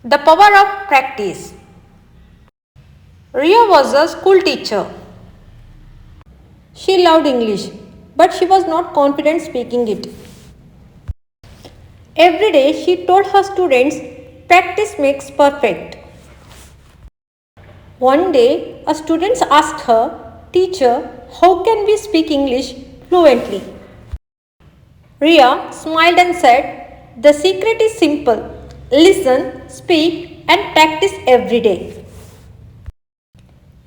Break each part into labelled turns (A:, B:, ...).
A: The power of practice. Ria was a school teacher. She loved English, but she was not confident speaking it. Every day she told her students, practice makes perfect. One day a student asked her, teacher, how can we speak English fluently? Ria smiled and said, the secret is simple. Listen, speak and practice every day.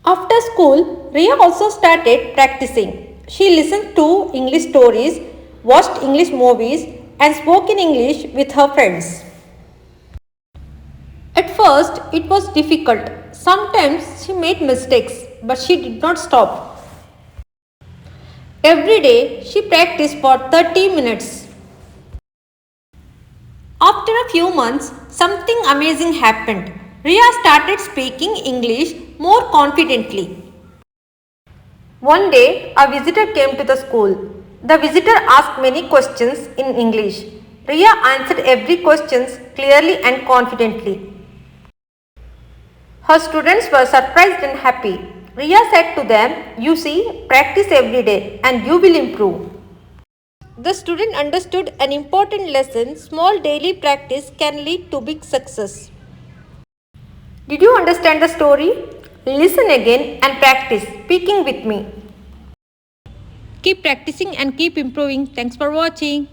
A: After school, Ria also started practicing. She listened to English stories, watched English movies and spoke in English with her friends. At first, it was difficult. Sometimes she made mistakes, but she did not stop. Every day, she practiced for 30 minutes. After a few months, something amazing happened. Ria started speaking English more confidently. One day, a visitor came to the school. The visitor asked many questions in English. Ria answered every question clearly and confidently. Her students were surprised and happy. Ria said to them, you see, practice every day and you will improve. The student understood an important lesson. Small daily practice can lead to big success. Did you understand the story? Listen again and practice speaking with me. Keep practicing and keep improving. Thanks for watching.